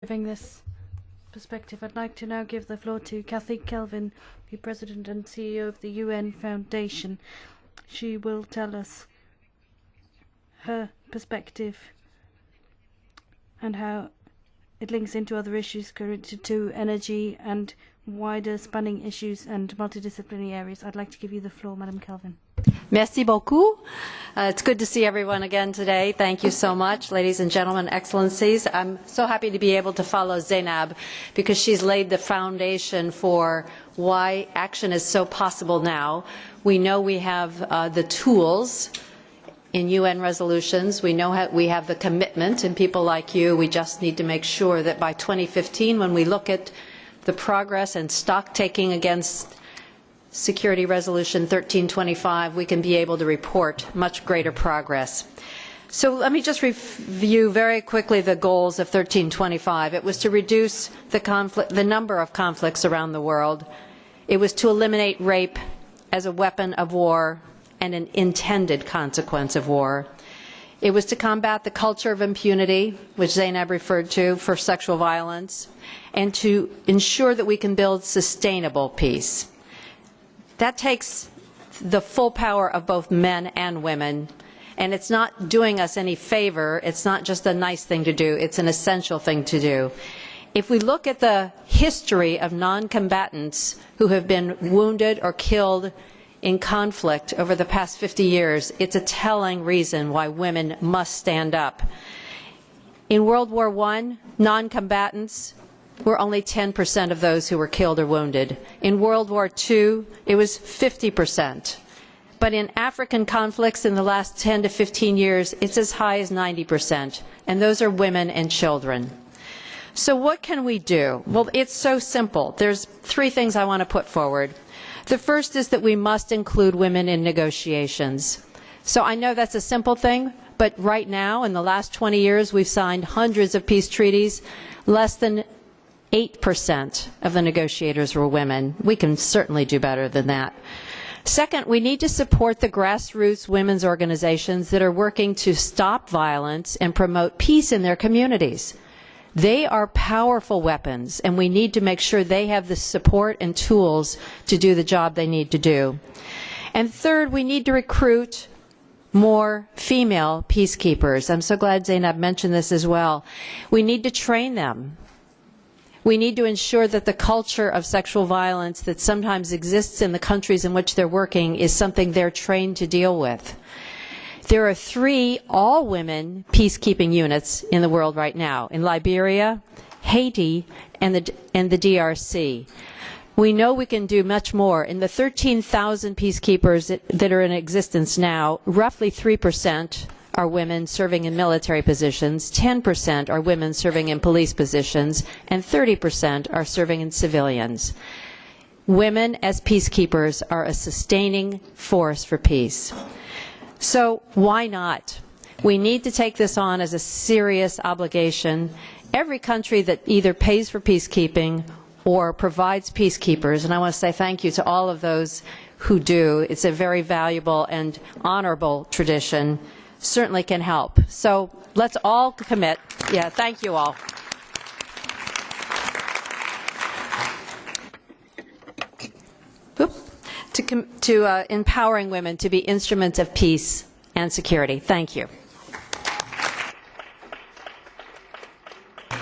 Giving this perspective, I'd like to now give the floor to Cathy Kelvin, the President and CEO of the UN Foundation. She will tell us her perspective and how it links into other issues related to energy and wider spanning issues and multidisciplinary areas. I'd like to give you the floor, Madam Kelvin. Merci beaucoup. It's good to see everyone again today. Thank you so much, ladies and gentlemen, excellencies. I'm so happy to be able to follow Zainab because she's laid the foundation for why action is so possible now. We know we have the tools in UN resolutions. We know we have the commitment in people like you. We just need to make sure that by 2015, when we look at the progress and stock taking against Security Resolution 1325, we can be able to report much greater progress. So let me just review very quickly the goals of 1325. It was to reduce the number of conflicts around the world. It was to eliminate rape as a weapon of war and an intended consequence of war. It was to combat the culture of impunity, which Zainab referred to, for sexual violence, and to ensure that we can build sustainable peace. That takes the full power of both men and women, and it's not doing us any favor. It's not just a nice thing to do. It's an essential thing to do. If we look at the history of non-combatants who have been wounded or killed in conflict over the past 50 years, it's a telling reason why women must stand up. In World War I, non-combatants were only 10% of those who were killed or wounded. In World War II, it was 50%. But in African conflicts in the last 10 to 15 years, it's as high as 90%, and those are women and children. So what can we do? Well, it's so simple. There's three things I want to put forward. The first is that we must include women in negotiations. So I know that's a simple thing, but right now, in the last 20 years, we've signed hundreds of peace treaties. Less than 8% of the negotiators were women. We can certainly do better than that. Second, we need to support the grassroots women's organizations that are working to stop violence and promote peace in their communities. They are powerful weapons, and we need to make sure they have the support and tools to do the job they need to do. And third, we need to recruit more female peacekeepers. I'm so glad Zainab mentioned this as well. We need to train them. We need to ensure that the culture of sexual violence that sometimes exists in the countries in which they're working is something they're trained to deal with. There are 3 all-women peacekeeping units in the world right now, in Liberia, Haiti, and the DRC. We know we can do much more. In the 13,000 peacekeepers that are in existence now, roughly 3% are women serving in military positions, 10% are women serving in police positions, and 30% are serving in civilians. Women as peacekeepers are a sustaining force for peace. So why not? We need to take this on as a serious obligation. Every country that either pays for peacekeeping or provides peacekeepers, and I want to say thank you to all of those who do, it's a very valuable and honorable tradition, certainly can help. So let's all commit. Yeah, thank you all. To empowering women to be instruments of peace and security. Thank you.